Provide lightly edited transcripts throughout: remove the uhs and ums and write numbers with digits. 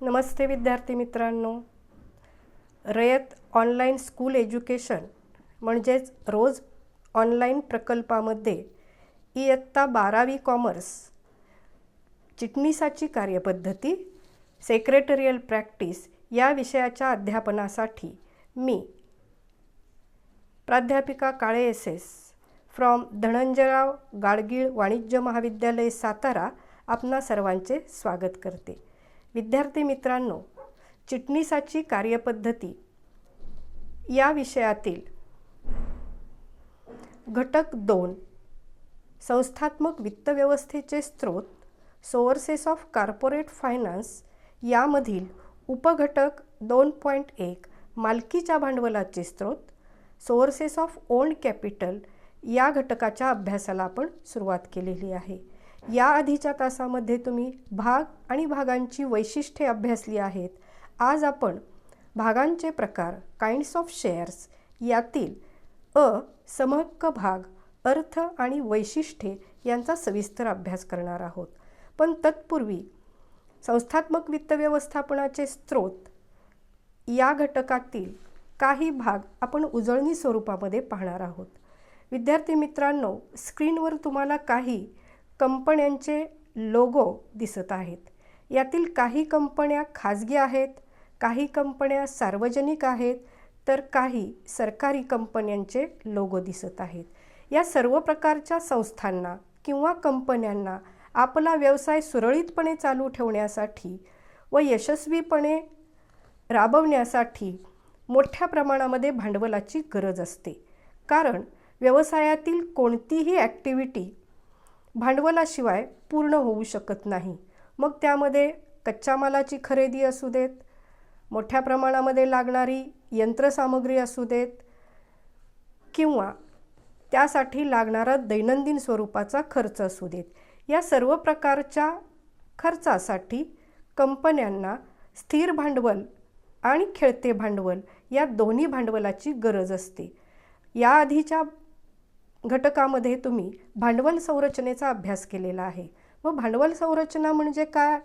नमस्ते विद्यार्थी मित्रांनो. रयत online school education म्हणजेच रोज ऑनलाईन प्रकल्पामध्ये इयत्ता 12वी कॉमर्स चिटणीसाची कार्यपद्धती सेक्रेटरियल प्रॅक्टिस या विषयाच्या अध्यापनासाठी मी प्राध्यापिका काळे एस फ्रॉम धनंजयराव गाडगीळ वाणिज्य महाविद्यालय सातारा आपणा सर्वांचे स्वागत करते. विद्यार्थी मित्रांनो, चिटणीसाची कार्यपद्धती या विषयातील घटक 2 संस्थात्मक वित्तव्यवस्थेचे स्रोत सोर्सेस ऑफ कॉर्पोरेट फायनान्स यामधील उपघटक 2.1 मालकीच्या भांडवलाचे स्रोत सोर्सेस ऑफ ओन्ड कॅपिटल या घटकाच्या अभ्यासाला आपण सुरुवात केलेली आहे. या आधीच्या तासामध्ये तुम्ही भाग आणि भागांची वैशिष्ट्ये अभ्यासली आहेत. आज आपण भागांचे प्रकार काइंड्स ऑफ शेअर्स यातील समहक्क भाग, अर्थ आणि वैशिष्ट्ये यांचा सविस्तर अभ्यास करणार आहोत. पण तत्पूर्वी संस्थात्मक वित्त व्यवस्थापनाचे स्रोत या घटकातील काही भाग आपण उजळणी स्वरूपामध्ये पाहणार आहोत. विद्यार्थी मित्रांनो, स्क्रीनवर तुम्हाला काही कंपन्यांचे लोगो दिसत आहेत. यातील काही कंपन्या खाजगी आहेत, काही कंपन्या सार्वजनिक आहेत, तर काही सरकारी कंपन्यांचे लोगो दिसत आहेत. या सर्व प्रकारच्या संस्थांना किंवा कंपन्यांना आपला व्यवसाय सुरळीतपणे चालू ठेवण्यासाठी व यशस्वीपणे राबवण्यासाठी मोठ्या प्रमाणामध्ये भांडवलाची गरज असते. कारण व्यवसायातील कोणतीही ॲक्टिव्हिटी भांडवलाशिवाय पूर्ण होऊ शकत नाही. मग त्यामध्ये कच्च्या मालाची खरेदी असू देत, मोठ्या प्रमाणामध्ये लागणारी यंत्रसामग्री असू देत, किंवा त्यासाठी लागणारा दैनंदिन स्वरूपाचा खर्च असू देत, या सर्व प्रकारच्या खर्चासाठी कंपन्यांना स्थिर भांडवल आणि खेळते भांडवल या दोन्ही भांडवलाची गरज असते. याआधीच्या घटकामध्ये तुम्ही भांडवल संरचनेचा अभ्यास केलेला आहे. व भांडवल संरचना म्हणजे काय,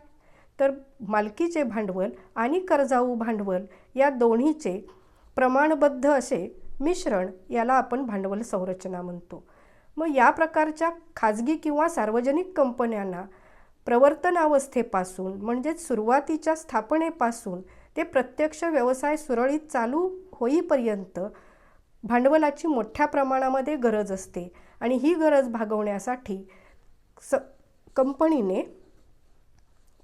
तर मालकीचे भांडवल आणि कर्जाऊ भांडवल या दोन्हीचे प्रमाणबद्ध असे मिश्रण याला आपण भांडवल संरचना म्हणतो. मग या प्रकारच्या खाजगी किंवा सार्वजनिक कंपन्यांना प्रवर्तनावस्थेपासून म्हणजेच सुरुवातीच्या स्थापनेपासून ते प्रत्यक्ष व्यवसाय सुरळीत चालू होईपर्यंत भांडवलाची मोठ्या प्रमाणामध्ये गरज असते. आणि ही गरज भागवण्यासाठी कंपनीने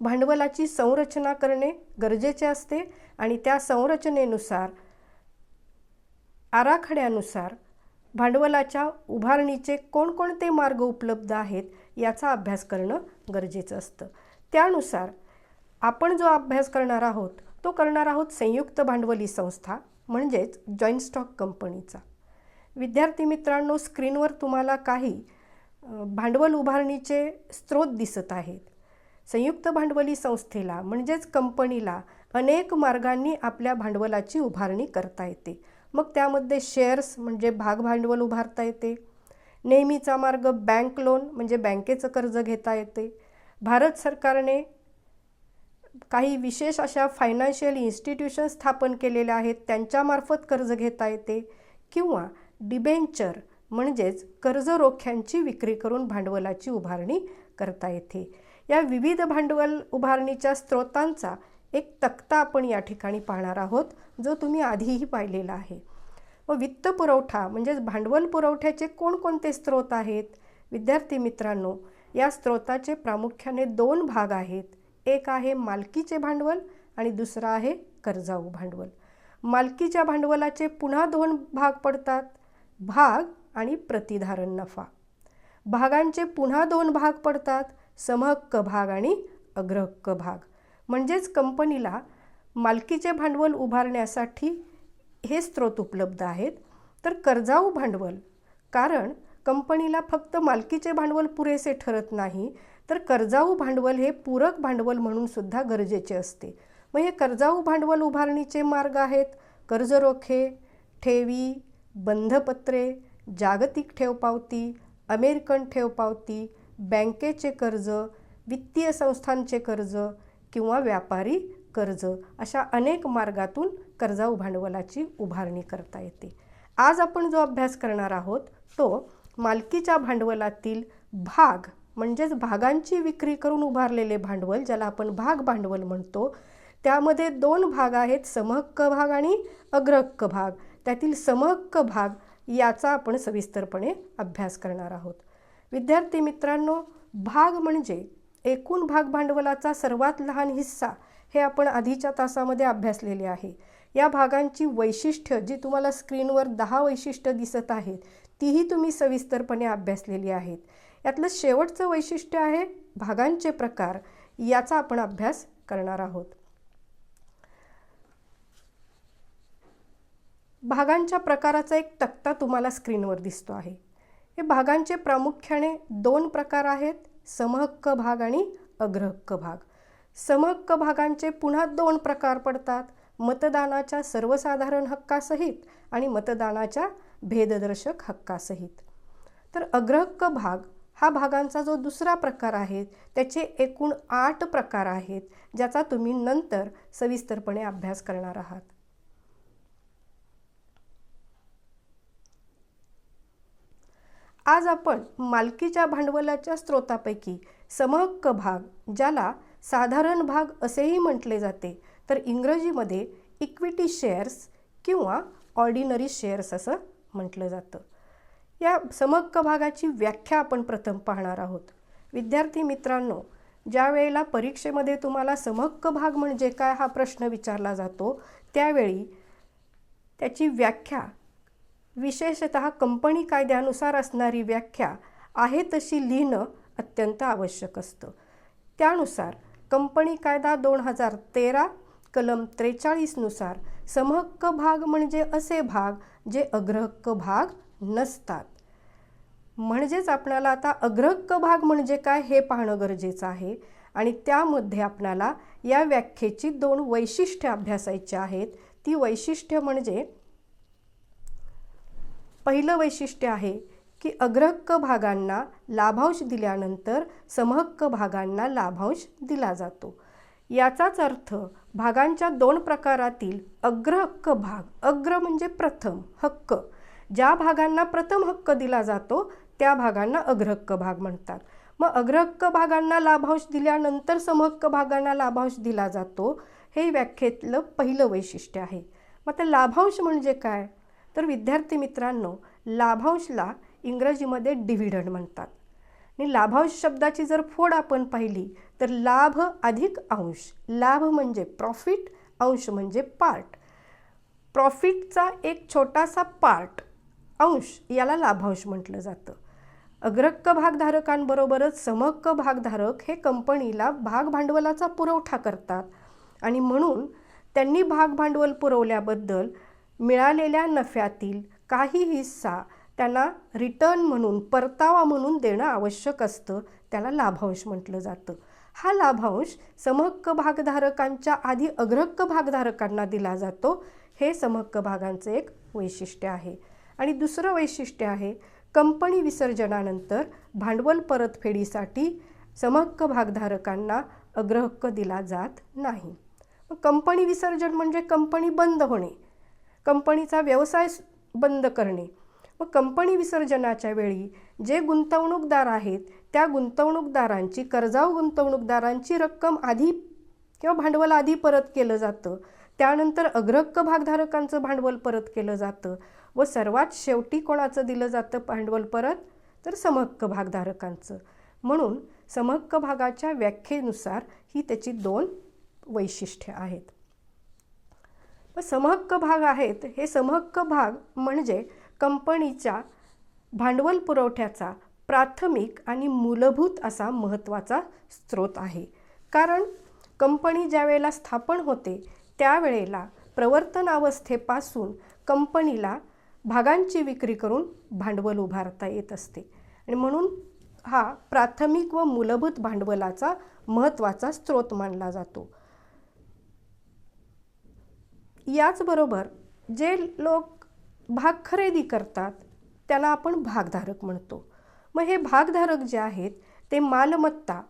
भांडवलाची संरचना करणे गरजेचे असते. आणि त्या संरचनेनुसार आराखड्यानुसार भांडवलाच्या उभारणीचे कोणकोणते मार्ग उपलब्ध आहेत याचा अभ्यास करणं गरजेचं असतं. त्यानुसार आपण जो अभ्यास करणार आहोत तो करणार आहोत संयुक्त भांडवली संस्था म्हणजेच जॉईंट स्टॉक कंपनीचा. विद्यार्थी मित्रांनो, स्क्रीनवर तुम्हाला काही भांडवल उभारणीचे स्रोत दिसत आहेत. संयुक्त भांडवली संस्थेला म्हणजेच कंपनीला अनेक मार्गांनी आपल्या भांडवलाची उभारणी करता येते. मग त्यामध्ये शेअर्स म्हणजे भाग भांडवल उभारता येते. नेहमीचा मार्ग बँक लोन म्हणजे बँकेचं कर्ज घेता येते. भारत सरकारने काही विशेष अशा फायनान्शियल इन्स्टिट्यूशन स्थापन केलेल्या आहेत, त्यांच्यामार्फत कर्ज घेता येते. किंवा डिबेंचर म्हणजेच कर्ज रोख्यांची विक्री करून भांडवलाची उभारणी करता येते. या विविध भांडवल उभारणीच्या स्रोतांचा एक तक्ता आपण या ठिकाणी पाहणार आहोत, जो तुम्ही आधीही पाहिलेला आहे. व वित्त पुरवठा म्हणजेच भांडवल पुरवठ्याचे कोणकोणते स्रोत आहेत. विद्यार्थी मित्रांनो, या स्रोताचे प्रामुख्याने 2 भाग आहेत. एक आहे मालकीचे भांडवल आणि दुसरा आहे कर्जाऊ भांडवल. मालकीच्या भांडवलाचे पुन्हा 2 भाग पडतात, भाग आणि प्रतिधारण नफा. भागांचे पुन्हा 2 भाग पडतात, समहक्क भाग आणि अग्रहक्क भाग. म्हणजेच कंपनीला मालकीचे भांडवल उभारण्यासाठी हे स्रोत उपलब्ध आहेत. तर कर्जाऊ भांडवल, कारण कंपनीला फक्त मालकीचे भांडवल पुरेसे ठरत नाही, तर कर्जाऊ भांडवल हे पूरक भांडवल म्हणून सुद्धा गरजेचे असते. मग हे कर्जाऊ भांडवल उभारणीचे मार्ग आहेत कर्ज रोखे, ठेवी, बंधपत्रे, जागतिक ठेवपावती, अमेरिकन ठेवपावती, बँकेचे कर्ज, वित्तीय संस्थांचे कर्ज किंवा व्यापारी कर्ज अशा अनेक मार्गातून कर्जाऊ भांडवलाची उभारणी करता येते. आज आपण जो अभ्यास करणार आहोत तो मालकीच्या भांडवलातील भाग म्हणजेच भागांची विक्री करून उभारलेले भांडवल, ज्याला आपण भाग भांडवल म्हणतो. त्यामध्ये 2 भाग आहेत, समहक्क भाग आणि अग्रहक्क भाग. त्यातील समहक्क भाग याचा आपण सविस्तरपणे अभ्यास करणार आहोत. विद्यार्थी मित्रांनो, भाग म्हणजे एकूण भाग भांडवलाचा सर्वात लहान हिस्सा हे आपण आधीच्या तासामध्ये अभ्यासलेले आहे. या भागांची वैशिष्ट्य जी तुम्हाला स्क्रीनवर 10 वैशिष्ट्य दिसत आहेत तीही तुम्ही सविस्तरपणे अभ्यासलेली आहेत. यातलं शेवटचं वैशिष्ट्य आहे भागांचे प्रकार. याचा आपण अभ्यास करणार आहोत. भागांच्या प्रकाराचा एक तक्ता तुम्हाला स्क्रीनवर दिसतो आहे. हे भागांचे प्रामुख्याने 2 प्रकार आहेत, समहक्क भाग आणि अग्रहक्क भाग. समहक्क भागांचे पुन्हा 2 प्रकार पडतात, मतदानाच्या सर्वसाधारण हक्कासहित आणि मतदानाच्या भेददर्शक हक्कासहित. तर अग्रहक्क भाग हा भागांचा जो दुसरा प्रकार आहे, त्याचे एकूण 8 प्रकार आहेत, ज्याचा तुम्ही नंतर सविस्तरपणे अभ्यास करणार आहात. आज आपण मालकीच्या भांडवलाच्या स्रोतापैकी समहक्क भाग, ज्याला साधारण भाग असेही म्हटले जाते, तर इंग्रजीमध्ये इक्विटी शेअर्स किंवा ऑर्डिनरी शेअर्स असं म्हटलं जातं. या समहक्क भागाची व्याख्या आपण प्रथम पाहणार आहोत. विद्यार्थी मित्रांनो, ज्या वेळेला परीक्षेमध्ये तुम्हाला समहक्क भाग म्हणजे काय हा प्रश्न विचारला जातो, त्यावेळी त्याची व्याख्या, विशेषतः कंपनी कायद्यानुसार असणारी व्याख्या आहे तशी लिहिणं अत्यंत आवश्यक असतं. त्यानुसार कंपनी कायदा 2013 कलम 43 नुसार समहक्क भाग म्हणजे असे भाग जे अग्रहक्क भाग नसतात. म्हणजेच आपल्याला आता अग्रहक्क भाग म्हणजे काय हे पाहणं गरजेचं आहे आणि त्यामध्ये आपल्याला या व्याख्येची 2 वैशिष्ट्ये अभ्यासायची आहेत. ती वैशिष्ट्य म्हणजे, पहिलं वैशिष्ट्य आहे की अग्रहक्क भागांना लाभांश दिल्यानंतर समहक्क भागांना लाभांश दिला जातो. याचाच अर्थ भागांच्या 2 प्रकारातील अग्रहक्क भाग, अग्र म्हणजे प्रथम, हक्क, ज्या भागांना प्रथम हक्क दिला जातो त्या भागांना अग्रहक्क भाग म्हणतात. मग अग्रहक्क भागांना लाभांश दिल्यानंतर समहक्क भागांना लाभांश दिला जातो, हे व्याख्येतलं पहिलं वैशिष्ट्य आहे. मग आता लाभांश म्हणजे काय? तर विद्यार्थी मित्रांनो, लाभांशला इंग्रजीमध्ये डिव्हिडंड म्हणतात. आणि लाभांश शब्दाची जर फोड आपण पाहिली तर लाभ अधिक अंश, लाभ म्हणजे प्रॉफिट, अंश म्हणजे पार्ट. प्रॉफिटचा एक छोटासा पार्ट, अंश, याला लाभांश म्हटलं जातं. अग्रहक्क भागधारकांबरोबरच समहक्क भागधारक हे कंपनीला भाग भांडवलाचा पुरवठा करतात आणि म्हणून त्यांनी भाग भांडवल पुरवल्याबद्दल मिळालेल्या नफ्यातील काही हिस्सा त्यांना रिटर्न म्हणून, परतावा म्हणून देणं आवश्यक असतं. त्याला लाभांश म्हटलं जातं. हा लाभांश समहक्क भागधारकांच्या आधी अग्रहक्क भागधारकांना दिला जातो. हे समहक्क भागांचे एक वैशिष्ट्य आहे. आणि दुसरं वैशिष्ट्य आहे, कंपनी विसर्जनानंतर भांडवल परतफेडीसाठी समहक्क भागधारकांना अग्रहक्क दिला जात नाही. कंपनी विसर्जन म्हणजे कंपनी बंद होणे, कंपनीचा व्यवसाय बंद करणे. मग कंपनी विसर्जनाच्या वेळी जे गुंतवणूकदार आहेत त्या गुंतवणूकदारांची, कर्जाऊ गुंतवणूकदारांची रक्कम आधी किंवा भांडवल आधी परत केलं जातं. त्यानंतर अग्रहक्क भागधारकांचं भांडवल परत केलं जातं व सर्वात शेवटी कोणाचं दिलं जातं भांडवल परत? तर समहक्क भागधारकांचं. म्हणून समहक्क भागाच्या व्याख्येनुसार ही त्याची 2 वैशिष्ट्ये आहेत. समहक्क भाग आहेत, हे समहक्क भाग म्हणजे कंपनीच्या भांडवल पुरवठ्याचा प्राथमिक आणि मूलभूत असा महत्त्वाचा स्रोत आहे. कारण कंपनी ज्या वेळेला स्थापन होते त्यावेळेला प्रवर्तनावस्थेपासून कंपनीला भागांची विक्री करून भांडवल उभारता येत असते आणि म्हणून हा प्राथमिक व मूलभूत भांडवलाचा महत्त्वाचा स्रोत मानला जातो. याचबरोबर जे लोक भाग खरेदी करतात त्याला आपण भागधारक म्हणतो. मग हे भागधारक जे आहेत ते मालमत्ता,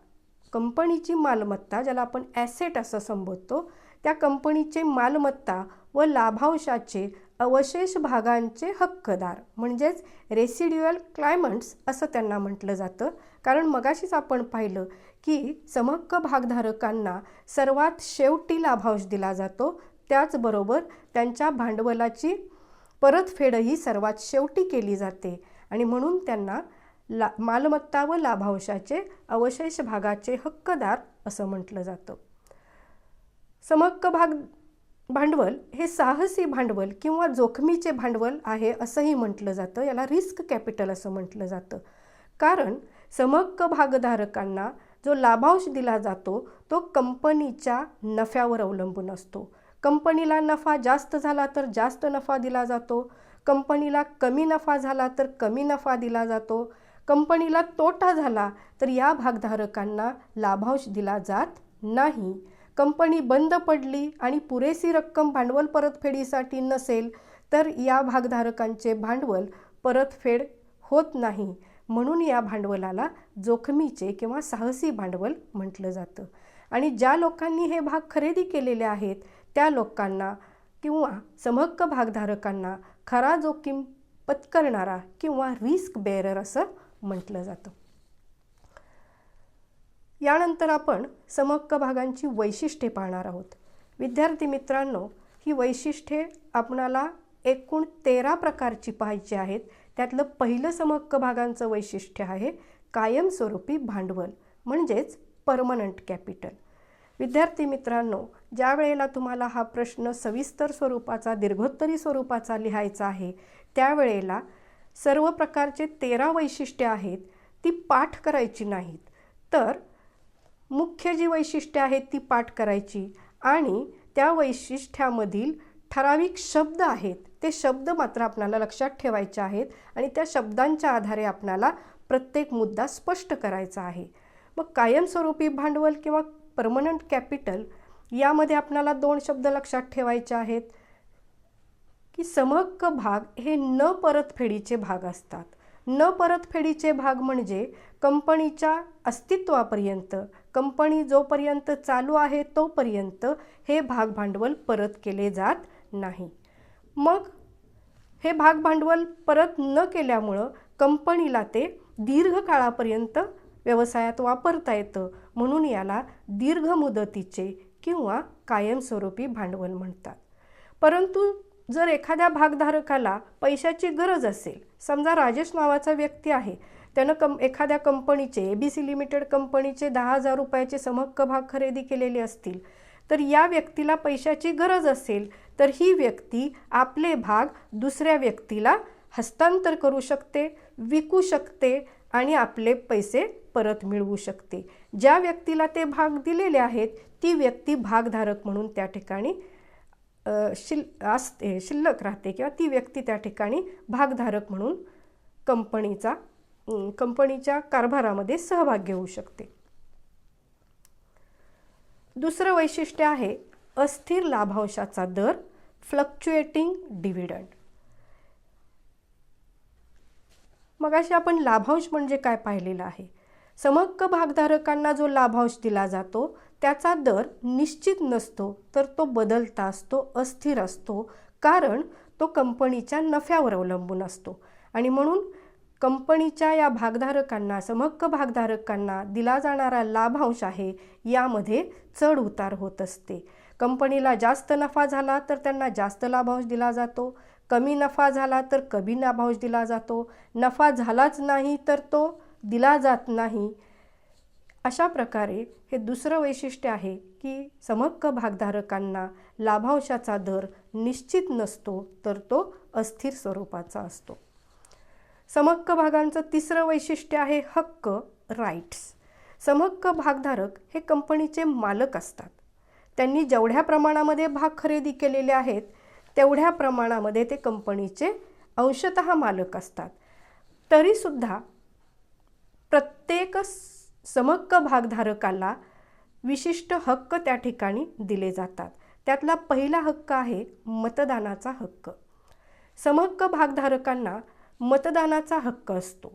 कंपनीची मालमत्ता, ज्याला आपण ॲसेट असं संबोधतो, त्या कंपनीचे मालमत्ता व लाभांशाचे अवशेष भागांचे हक्कदार म्हणजेच रेसिड्युअल क्लायमंट्स असं त्यांना म्हटलं जातं. कारण मगाशीच आपण पाहिलं की समहक्क भागधारकांना सर्वात शेवटी लाभांश दिला जातो, त्याचबरोबर त्यांच्या भांडवलाची परतफेडही सर्वात शेवटी केली जाते आणि म्हणून त्यांना मालमत्ता व लाभांशाचे अवशेष भागाचे हक्कदार असं म्हटलं जातं. समहक्क भांडवल हे साहसी भांडवल किंवा जोखमीचे भांडवल आहे असंही म्हटलं जातं. याला रिस्क कॅपिटल असं म्हटलं जातं. कारण समहक्क भागधारकांना जो लाभांश दिला जातो तो कंपनीच्या नफ्यावर अवलंबून असतो. कंपनीला नफा जास्त झाला तर जास्त नफा दिला जातो, कंपनीला कमी नफा झाला तर कमी नफा दिला जातो, कंपनीला तोटा झाला तर या भागधारकांना लाभांश दिला जात नाही. कंपनी बंद पडली आणि पुरेशी रक्कम भांडवल परतफेडीसाठी नसेल तर या भागधारकांचे भांडवल परतफेड होत नाही. म्हणून या भांडवलाला जोखमीचे किंवा साहसी भांडवल म्हटलं जातं. आणि ज्या लोकांनी हे भाग खरेदी केलेले आहेत त्या लोकांना किंवा समहक्क भागधारकांना खरा जोखीम पत्करणारा किंवा रिस्क बेअरर असं म्हटलं जातं. यानंतर आपण समहक्क भागांची वैशिष्ट्ये पाहणार आहोत. विद्यार्थी मित्रांनो, ही वैशिष्ट्ये आपणाला एकूण 13 प्रकारची पाहायची आहेत. त्यातलं पहिलं समहक्क भागांचं वैशिष्ट्य आहे कायमस्वरूपी भांडवल म्हणजेच परमनंट कॅपिटल. विद्यार्थी मित्रांनो, ज्या वेळेला तुम्हाला हा प्रश्न सविस्तर स्वरूपाचा दीर्घोत्तरी स्वरूपाचा लिहायचा आहे त्यावेळेला सर्व प्रकारचे 13 वैशिष्ट्ये आहेत ती पाठ करायची नाहीत, तर मुख्य जी वैशिष्ट्ये आहेत ती पाठ करायची आणि त्या वैशिष्ट्यामधील ठराविक शब्द आहेत ते शब्द मात्र आपल्याला लक्षात ठेवायचे आहेत आणि त्या शब्दांच्या आधारे आपल्याला प्रत्येक मुद्दा स्पष्ट करायचा आहे. मग कायमस्वरूपी भांडवल किंवा परमनंट कॅपिटल यामध्ये आपल्याला 2 शब्द लक्षात ठेवायचे आहेत की समहक्क भाग हे न परतफेडीचे भाग असतात. न परतफेडीचे भाग म्हणजे कंपनीच्या अस्तित्वापर्यंत, कंपनी जोपर्यंत चालू आहे तोपर्यंत हे भाग भांडवल परत केले जात नाही. मग हे भाग भांडवल परत न केल्यामुळं कंपनीला ते दीर्घ काळापर्यंत व्यवसायात वापरता येतं, म्हणून याला दीर्घ मुदतीचे किंवा कायमस्वरूपी भांडवल म्हणतात. परंतु जर एखाद्या भागधारकाला पैशाची गरज असेल, समजा राजेश नावाचा व्यक्ती आहे, त्यानं एखाद्या कंपनीचे ABC लिमिटेड कंपनीचे 10,000 रुपयाचे समहक्क भाग खरेदी केलेले असतील, तर या व्यक्तीला पैशाची गरज असेल तर ही व्यक्ती आपले भाग दुसऱ्या व्यक्तीला हस्तांतर करू शकते, विकू शकते आणि आपले पैसे परत मिळवू शकते. ज्या व्यक्तीला ते भाग दिलेले आहेत ती व्यक्ती भागधारक म्हणून त्या ठिकाणी शिल्लक राहते किंवा ती व्यक्ती त्या ठिकाणी भागधारक म्हणून कंपनीच्या कारभारामध्ये सहभाग घेऊ शकते. दुसरं वैशिष्ट्य आहे अस्थिर लाभांशाचा दर, फ्लक्च्युएटिंग डिव्हिडंड. मगाशी आपण लाभांश म्हणजे काय पाहिलेलं आहे. समहक्क भागधारकांना जो लाभांश दिला जातो त्याचा दर निश्चित नसतो, तर तो बदलता असतो, अस्थिर असतो, कारण तो कंपनीच्या नफ्यावर अवलंबून असतो. आणि म्हणून कंपनीच्या या भागधारकांना, समहक्क भागधारकांना दिला जाणारा लाभांश आहे यामध्ये चढ उतार होत असते. कंपनीला जास्त नफा झाला तर त्यांना जास्त लाभांश दिला जातो, कमी नफा झाला तर कमी लाभांश दिला जातो, नफा झालाच नाही तर तो दिला जात नाही. अशा प्रकारे हे दुसरं वैशिष्ट्य आहे की समहक्क भागधारकांना लाभांशाचा दर निश्चित नसतो, तर तो अस्थिर स्वरूपाचा असतो. समहक्क भागांचं तिसरं वैशिष्ट्य आहे हक्क, राईट्स. समहक्क भागधारक हे कंपनीचे मालक असतात. त्यांनी जेवढ्या प्रमाणामध्ये भाग खरेदी केलेले आहेत तेवढ्या प्रमाणामध्ये ते कंपनीचे अंशतः मालक असतात. तरीसुद्धा प्रत्येक समहक्क भागधारकाला विशिष्ट हक्क त्या ठिकाणी दिले जातात. त्यातला पहिला हक्क आहे मतदानाचा हक्क. समहक्क भागधारकांना मतदानाचा हक्क असतो.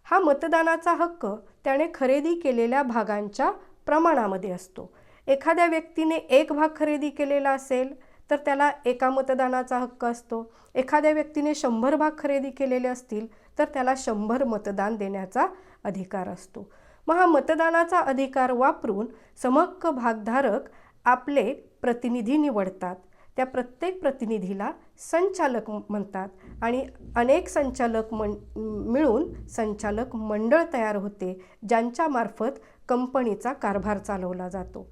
हा मतदानाचा हक्क त्याने खरेदी केलेल्या भागांच्या प्रमाणामध्ये असतो. एखाद्या व्यक्तीने एक भाग खरेदी केलेला असेल तर त्याला एका मतदानाचा हक्क असतो. एखाद्या व्यक्तीने 100 भाग खरेदी केलेले असतील तर त्याला 100 मतदान देण्याचा अधिकार असतो. मग हा मतदानाचा अधिकार वापरून समहक्क भागधारक आपले प्रतिनिधी निवडतात. त्या प्रत्येक प्रतिनिधीला संचालक म्हणतात आणि अनेक संचालक मिळून संचालक मंडळ तयार होते, ज्यांच्यामार्फत कंपनीचा कारभार चालवला जातो.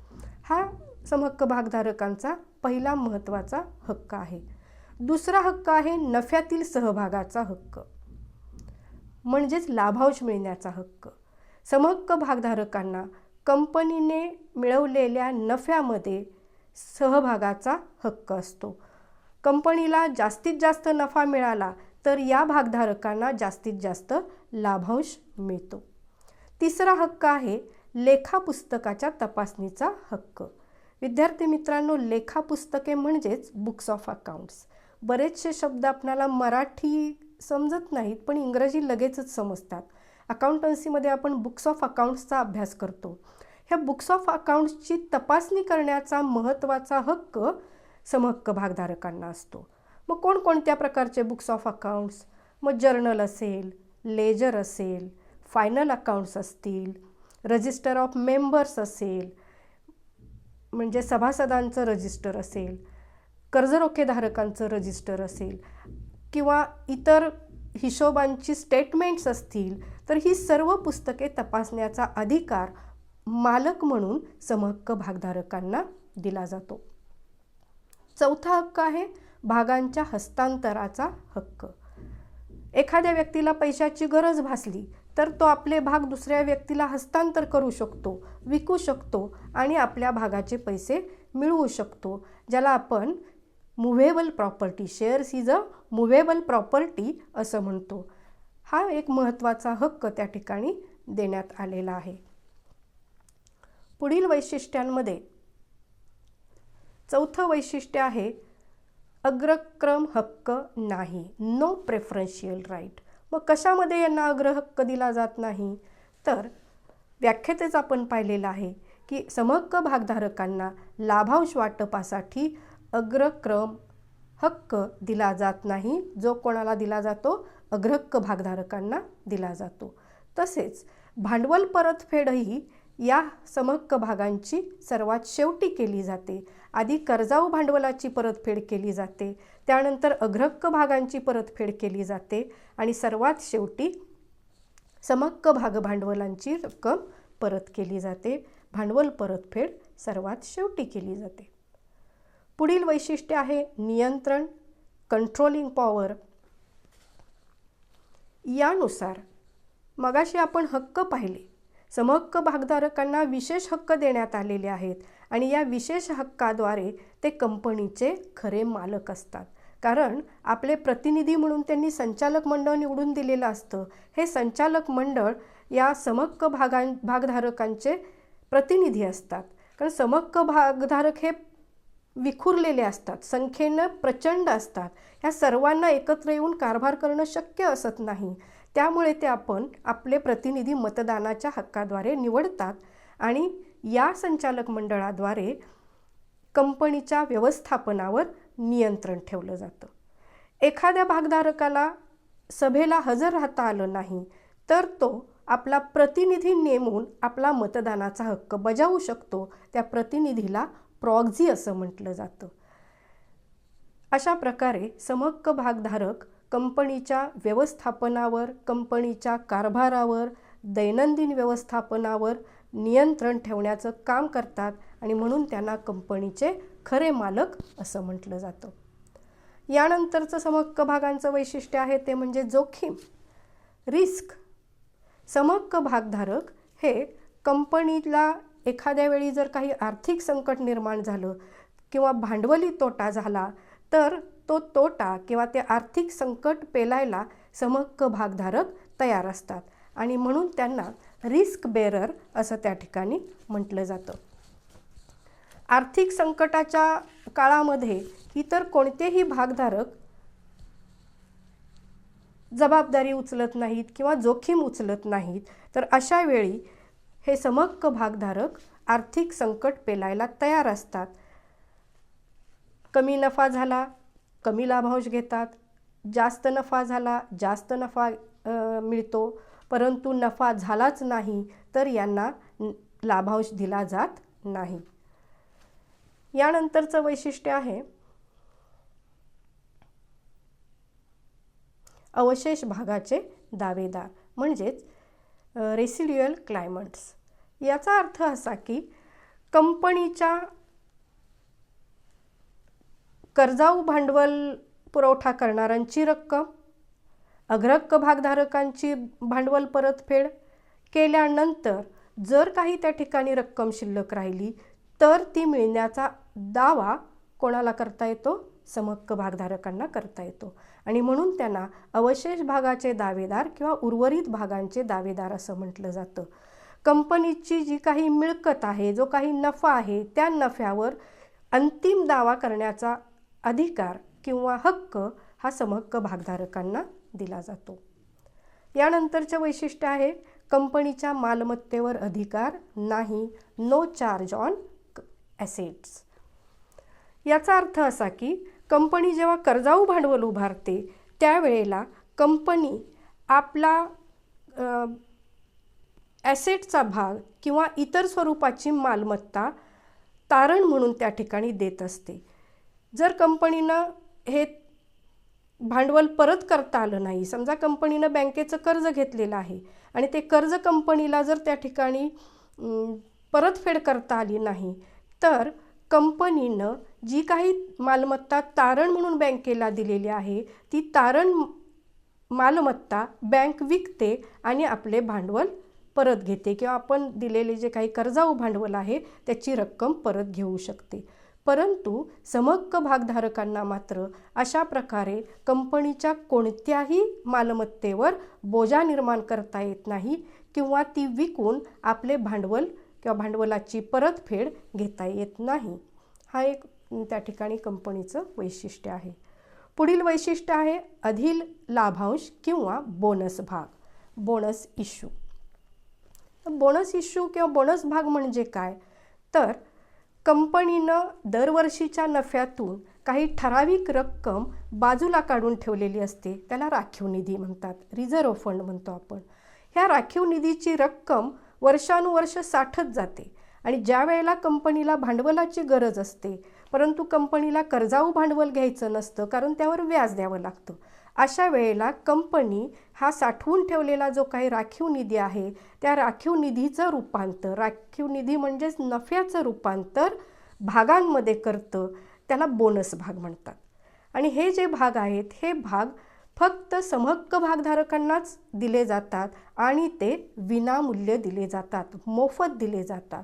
हा समहक्क भागधारकांचा पहिला महत्त्वाचा हक्क आहे. दुसरा हक्क आहे नफ्यातील सहभागाचा हक्क, म्हणजेच लाभांश मिळण्याचा हक्क. समहक्क भागधारकांना कंपनीने मिळवलेल्या नफ्यामध्ये सहभागाचा हक्क असतो. कंपनीला जास्तीत जास्त नफा मिळाला तर या भागधारकांना जास्तीत जास्त लाभांश मिळतो. तिसरा हक्क आहे लेखापुस्तकाच्या तपासणीचा हक्क. विद्यार्थी मित्रांनो, लेखापुस्तके म्हणजेच बुक्स ऑफ अकाउंट्स. बरेचसे शब्द आपल्याला मराठी समजत नाहीत पण इंग्रजी लगेचच समजतात. अकाउंटन्सीमध्ये आपण बुक्स ऑफ अकाउंट्सचा अभ्यास करतो. ह्या बुक्स ऑफ अकाउंट्सची तपासणी करण्याचा महत्त्वाचा हक्क समहक्क भागधारकांना असतो. मग कोणकोणत्या प्रकारचे बुक्स ऑफ अकाउंट्स? मग जर्नल असेल, लेजर असेल, फायनल अकाउंट्स असतील, रजिस्टर ऑफ मेंबर्स असेल म्हणजे सभासदांचं रजिस्टर असेल, कर्जरोखेधारकांचं रजिस्टर असेल किंवा इतर हिशोबांची स्टेटमेंट्स असतील, तर ही सर्व पुस्तके तपासण्याचा अधिकार मालक म्हणून समहक्क भागधारकांना दिला जातो. चौथा हक्क आहे भागांच्या हस्तांतराचा हक्क. एखाद्या व्यक्तीला पैशाची गरज भासली तर तो आपले भाग दुसऱ्या व्यक्तीला हस्तांतर करू शकतो, विकू शकतो आणि आपल्या भागाचे पैसे मिळवू शकतो, ज्याला आपण movable property, shares is a movable property असं म्हणतो. हा एक महत्त्वाचा हक्क त्या ठिकाणी देण्यात आलेला आहे. पुढील वैशिष्ट्यांमध्ये चौथं वैशिष्ट्य आहे अग्रक्रम हक्क नाही, नो प्रेफरन्शियल राईट. मग कशामध्ये यांना अग्रहक्क दिला जात नाही? तर व्याख्येतच आपण पाहिलेलं आहे की समहक्क भागधारकांना लाभांश वाटपासाठी अग्रक्रम हक्क दिला जात नाही, जो कोणाला दिला जातो? अग्रहक्क भागधारकांना दिला जातो. तसेच भांडवल परतफेडही या समहक्क भागांची सर्वात शेवटी केली जाते. आधी कर्जाऊ भांडवलाची परतफेड केली जाते, त्यानंतर अग्रहक्क भागांची परतफेड केली जाते आणि सर्वात शेवटी समहक्क भाग भांडवलांची रक्कम परत केली जाते. भांडवल परतफेड सर्वात शेवटी केली जाते. पुढील वैशिष्ट्य आहे नियंत्रण, कंट्रोलिंग पॉवर. यानुसार मगाशी आपण हक्क पाहिले, समहक्क भागधारकांना विशेष हक्क देण्यात आलेले आहेत आणि या विशेष हक्काद्वारे ते कंपनीचे खरे मालक असतात. कारण आपले प्रतिनिधी म्हणून त्यांनी संचालक मंडळ निवडून दिलेलं असतं. हे संचालक मंडळ या समहक्क भागधारकांचे प्रतिनिधी असतात. कारण समहक्क भागधारक हे विखुरलेले असतात, संख्येनं प्रचंड असतात. ह्या सर्वांना एकत्र येऊन कारभार करणं शक्य असत नाही. त्यामुळे ते आपले प्रतिनिधी मतदानाच्या हक्काद्वारे निवडतात आणि या संचालक मंडळाद्वारे कंपनीच्या व्यवस्थापनावर नियंत्रण ठेवलं जातं. एखाद्या भागधारकाला सभेला हजर राहता आलं नाही तर तो आपला प्रतिनिधी नेमून आपला मतदानाचा हक्क बजावू शकतो. त्या प्रतिनिधीला प्रॉक्झी असं म्हटलं जातं. अशा प्रकारे समहक्क भागधारक कंपनीच्या व्यवस्थापनावर, कंपनीच्या कारभारावर, दैनंदिन व्यवस्थापनावर नियंत्रण ठेवण्याचं काम करतात आणि म्हणून त्यांना कंपनीचे खरे मालक असं म्हटलं जातं. यानंतरचं समहक्क भागांचं वैशिष्ट्य आहे ते म्हणजे जोखीम, रिस्क. समहक्क भागधारक हे कंपनीला एखाद्या वेळी जर काही आर्थिक संकट निर्माण झालं किंवा भांडवली तोटा झाला तर तो तोटा किंवा ते आर्थिक संकट पेलायला समहक्क भागधारक तयार असतात आणि म्हणून त्यांना रिस्क बेरर असं त्या ठिकाणी म्हटलं जातं. आर्थिक संकटाच्या काळामध्ये इतर कोणतेही भागधारक जबाबदारी उचलत नाहीत किंवा जोखीम उचलत नाहीत, तर अशा वेळी हे समहक्क भागधारक आर्थिक संकट पेलायला तयार असतात. कमी नफा झाला कमी लाभांश घेतात, जास्त नफा झाला जास्त नफा मिळतो, परंतु नफा झालाच नाही तर यांना लाभांश दिला जात नाही. यानंतरचं वैशिष्ट्य आहे अवशेष भागाचे दावेदार म्हणजेच रेसिड्युअल क्लायमंट्स. याचा अर्थ असा की कंपनीच्या कर्जाऊ भांडवल पुरवठा करणाऱ्यांची रक्कम, अग्रहक्क भागधारकांची भांडवल परतफेड केल्यानंतर जर काही त्या ठिकाणी रक्कम शिल्लक राहिली तर ती मिळण्याचा दावा कोणाला करता येतो? समहक्क भागधारकांना करता येतो. आणि म्हणून त्यांना अवशेष भागाचे दावेदार किंवा उर्वरित भागांचे दावेदार असं म्हटलं जातं. कंपनीची जी काही मिळकत आहे, जो काही नफा आहे, त्या नफ्यावर अंतिम दावा करण्याचा अधिकार किंवा हक्क हा समहक्क भागधारकांना दिला जातो. यानंतरचे वैशिष्ट्य आहे कंपनीच्या मालमत्तेवर अधिकार नाही, नो चार्ज ऑन ॲसेट्स. याचा अर्थ असा की कंपनी जेव्हा कर्जाऊ भांडवल उभारते त्यावेळेला कंपनी आपला ॲसेटचा भाग किंवा इतर स्वरूपाची मालमत्ता तारण म्हणून त्या ठिकाणी देत असते. जर कंपनीनं हे भांडवल परत करता आलं नाही, समजा कंपनीनं बँकेचं कर्ज घेतलेलं आहे आणि ते कर्ज कंपनीला जर त्या ठिकाणी परतफेड करता आली नाही तर कंपनीनं जी काही मालमत्ता तारण म्हणून बँकेला दिलेली आहे ती तारण मालमत्ता बँक विकते आणि आपले भांडवल परत घेते किंवा आपण दिलेले जे काही कर्जाऊ भांडवल आहे त्याची रक्कम परत घेऊ शकते. परंतु समहक्क भागधारकांना मात्र अशा प्रकारे कंपनीच्या कोणत्याही मालमत्तेवर बोजा निर्माण करता येत नाही किंवा ती विकून आपले भांडवल किंवा भांडवलाची परतफेड घेता येत नाही. हा एक त्या ठिकाणी कंपनीचं वैशिष्ट्य आहे. पुढील वैशिष्ट्य आहे अधिक लाभांश किंवा बोनस भाग, बोनस इश्यू. बोनस इश्यू किंवा बोनस भाग म्हणजे काय तर कंपनीनं दरवर्षीच्या नफ्यातून काही ठराविक रक्कम बाजूला काढून ठेवलेली असते, त्याला राखीव निधी म्हणतात, रिझर्व्ह फंड म्हणतो आपण. ह्या राखीव निधीची रक्कम वर्षानुवर्ष साठत जाते आणि ज्या वेळेला कंपनीला भांडवलाची गरज असते परंतु कंपनीला कर्जाऊ भांडवल घ्यायचं नसतं कारण त्यावर व्याज द्यावं लागतं, अशा वेळेला कंपनी हा साठवून ठेवलेला जो काही राखीव निधी आहे त्या राखीव निधीचं रूपांतर, राखीव निधी म्हणजेच नफ्याचं रूपांतर भागांमध्ये करतं, त्याला बोनस भाग म्हणतात. आणि हे जे भाग आहेत हे भाग फक्त समहक्क भागधारकांनाच दिले जातात आणि ते विनामूल्य दिले जातात, मोफत दिले जातात.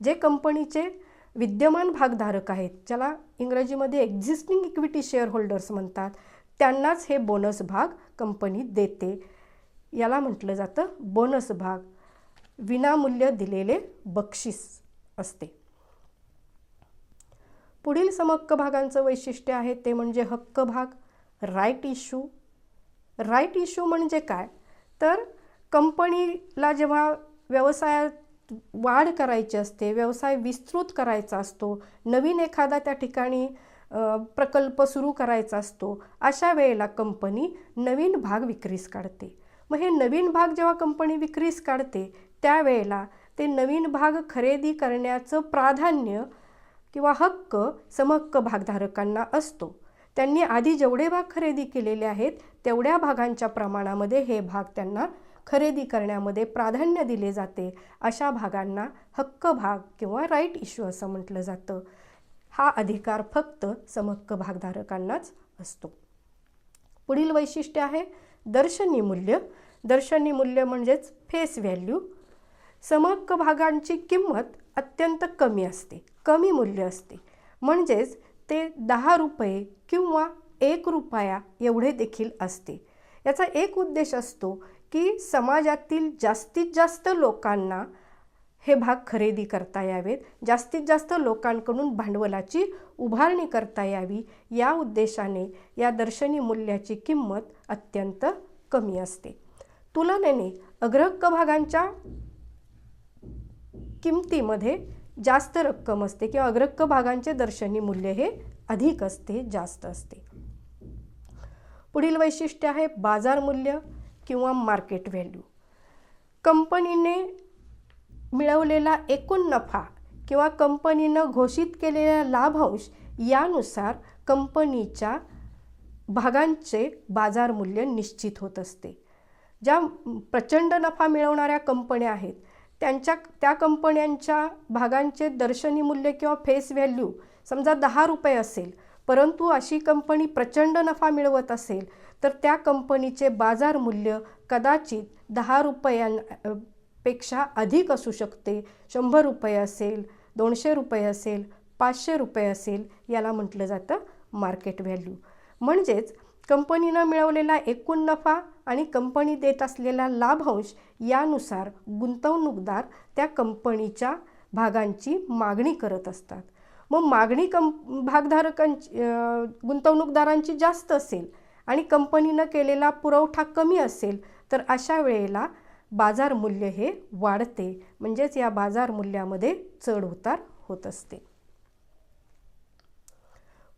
जे कंपनीचे विद्यमान भागधारक आहेत, ज्याला इंग्रजीमध्ये एक्झिस्टिंग इक्विटी शेअर होल्डर्स म्हणतात, त्यांनाच हे बोनस भाग कंपनी देते. याला म्हटलं जातं बोनस भाग, विनामूल्य दिलेले बक्षीस असते. पुढील समहक्क भागांचं वैशिष्ट्य आहे ते म्हणजे हक्क भाग, राईट इश्यू. राईट इश्यू म्हणजे काय तर कंपनीला जेव्हा व्यवसायात वाढ करायची असते, व्यवसाय विस्तृत करायचा असतो, नवीन एखादा त्या ठिकाणी प्रकल्प सुरू करायचा असतो, अशा वेळेला कंपनी नवीन भाग विक्रीस काढते. मग हे नवीन भाग जेव्हा कंपनी विक्रीस काढते त्यावेळेला ते नवीन भाग खरेदी करण्याचं प्राधान्य किंवा हक्क समहक्क भागधारकांना असतो. त्यांनी आधी जेवढे भाग खरेदी केलेले आहेत तेवढ्या भागांच्या प्रमाणामध्ये हे भाग त्यांना खरेदी करण्यामध्ये प्राधान्य दिले जाते. अशा भागांना हक्क भाग किंवा राईट इश्यू असं म्हटलं जातं. हा अधिकार फक्त समहक्क भागधारकांनाच असतो. पुढील वैशिष्ट्य आहे दर्शनी मूल्य. दर्शनी मूल्य म्हणजेच फेस व्हॅल्यू. समहक्क भागांची किंमत अत्यंत कमी असते, कमी मूल्य असते, म्हणजेच ते 10 रुपये किंवा 1 रुपया एवढे देखील असते. याचा एक उद्देश असतो की समाजातील जास्तीत जास्त लोकांना हे भाग खरेदी करता यावेत, जास्तीत जास्त लोकांकडून भांडवलाची उभारणी करता यावी, या उद्देशाने या दर्शनी मूल्याची किंमत अत्यंत कमी असते. तुलनेने अग्रहक्क भागांच्या किमतीमध्ये जास्त रक्कम असते किंवा अग्रक्क भागांचे दर्शनी मूल्य हे अधिक असते, जास्त असते. पुढील वैशिष्ट्य आहे बाजार मूल्य किंवा मार्केट व्हॅल्यू. कंपनीने मिळवलेला एकूण नफा किंवा कंपनीनं घोषित केलेला लाभांश यानुसार कंपनीच्या भागांचे बाजार मूल्य निश्चित होत असते. ज्या प्रचंड नफा मिळवणाऱ्या कंपन्या आहेत त्या कंपन्यांच्या भागांचे दर्शनी मूल्य किंवा फेस व्हॅल्यू समजा 10 रुपये असेल, परंतु अशी कंपनी प्रचंड नफा मिळवत असेल तर त्या कंपनीचे बाजार मूल्य कदाचित 10 रुपयांपेक्षा अधिक असू शकते. 100 रुपये असेल, 200 रुपये असेल, 500 रुपये असेल, याला म्हटलं जातं मार्केट व्हॅल्यू. म्हणजेच कंपनीनं मिळवलेला एकूण नफा आणि कंपनी देत असलेला लाभांश यानुसार गुंतवणूकदार त्या कंपनीच्या भागांची मागणी करत असतात. मग मागणी गुंतवणूकदारांची जास्त असेल आणि कंपनीनं केलेला पुरवठा कमी असेल तर अशा वेळेला बाजार मूल्य हे वाढते. म्हणजेच या बाजार मूल्यामध्ये चढ उतार होत असते.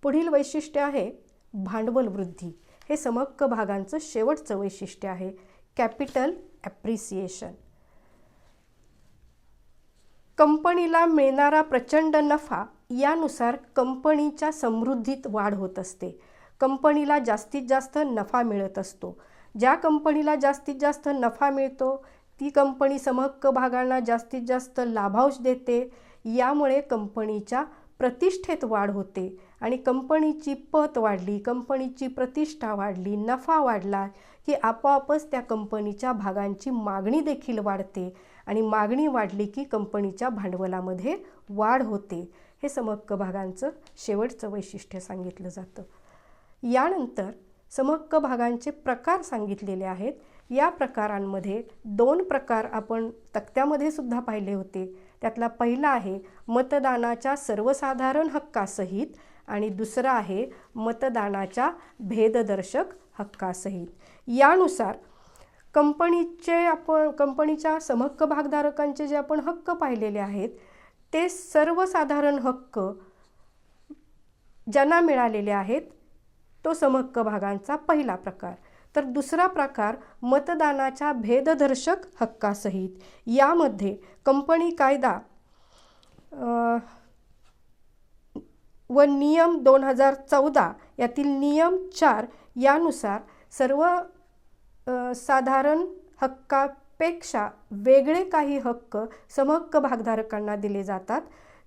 पुढील वैशिष्ट्य आहे भांडवल वृद्धी. हे समहक्क भागांचं शेवटचं वैशिष्ट्य आहे, कॅपिटल ॲप्रिसिएशन. कंपनीला मिळणारा प्रचंड नफा यानुसार कंपनीच्या समृद्धीत वाढ होत असते. कंपनीला जास्तीत जास्त नफा मिळत असतो. ज्या कंपनीला जास्तीत जास्त नफा मिळतो ती कंपनी समहक्क भागांना जास्तीत जास्त लाभांश देते. यामुळे कंपनीच्या प्रतिष्ठेत वाढ होते आणि कंपनीची पत वाढली, कंपनीची प्रतिष्ठा वाढली, नफा वाढला की आपोआपच त्या कंपनीच्या भागांची मागणी देखील वाढते आणि मागणी वाढली की कंपनीच्या भांडवलामध्ये वाढ होते. हे समहक्क भागांचं शेवटचं वैशिष्ट्य सांगितलं जातं. यानंतर समहक्क भागांचे प्रकार सांगितलेले आहेत. या प्रकारांमध्ये 2 प्रकार आपण तक्त्यामध्ये सुद्धा पाहिले होते. त्यातला पहिला आहे मतदानाच्या सर्वसाधारण हक्कासहित आणि दुसरा आहे मतदानाच्या भेददर्शक हक्कासहित. यानुसार कंपनीच्या समहक्क भागधारकांचे जे आपण हक्क पाहिलेले आहेत ते सर्वसाधारण हक्क ज्यांना मिळालेले आहेत तो समहक्क भागांचा पहिला प्रकार. तर दुसरा प्रकार मतदानाच्या भेददर्शक हक्कासहित. यामध्ये कंपनी कायदा व नियम 2014 यातील नियम 4 यानुसार सर्व साधारण हक्कापेक्षा वेगळे काही हक्क समहक्क भागधारकांना दिले जातात.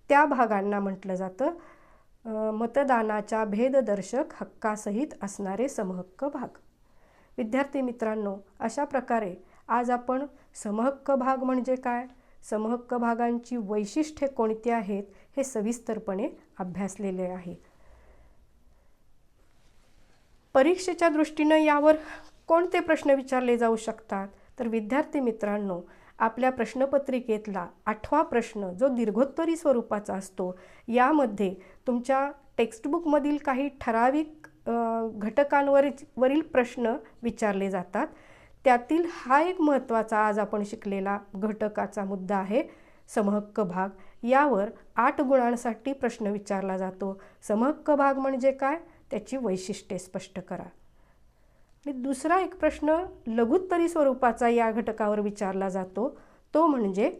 त्या भागांना म्हटलं जातं मतदानाच्या भेददर्शक हक्कासहित असणारे समहक्क भाग. विद्यार्थी मित्रांनो, अशा प्रकारे आज आपण समहक्क भाग म्हणजे काय, समहक्क भागांची वैशिष्ट्ये कोणती आहेत हे सविस्तरपणे अभ्यासलेले आहे. परीक्षेच्या दृष्टीने यावर कोणते प्रश्न विचारले जाऊ शकतात तर विद्यार्थी मित्रांनो, आपल्या प्रश्नपत्रिकेतला 8वा प्रश्न जो दीर्घोत्तरी स्वरूपाचा असतो यामध्ये तुमच्या टेक्स्टबुकमधील काही ठराविक घटकांवरील प्रश्न विचारले जातात. त्यातील हा एक महत्त्वाचा आज आपण शिकलेला घटकाचा मुद्दा आहे समहक्क भाग. यावर 8 गुणांसाठी प्रश्न विचारला जातो. समहक्क भाग म्हणजे काय, त्याची वैशिष्ट्ये स्पष्ट करा. आणि दुसरा एक प्रश्न लघुत्तरी स्वरूपाचा या घटकावर विचारला जातो, तो म्हणजे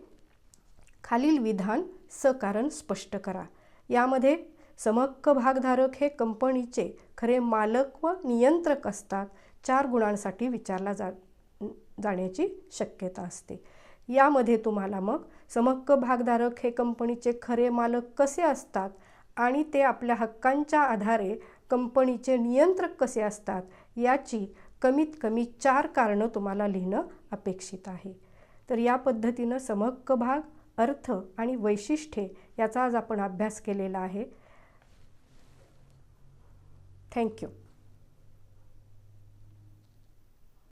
खालील विधान सकारण स्पष्ट करा. यामध्ये समहक्क भागधारक हे कंपनीचे खरे मालक व नियंत्रक असतात. 4 गुणांसाठी विचारला जाण्याची शक्यता असते. यामध्ये तुम्हाला मग समहक्क भागधारक हे कंपनीचे खरे मालक कसे असतात आणि ते आपल्या हक्कांच्या आधारे कंपनीचे नियंत्रक कसे असतात याची कमीत कमी 4 कारणं तुम्हाला लिहिणं अपेक्षित आहे. तर या पद्धतीनं समहक्क भाग, अर्थ आणि वैशिष्ट्ये याचा आज आपण अभ्यास केलेला आहे. थँक्यू.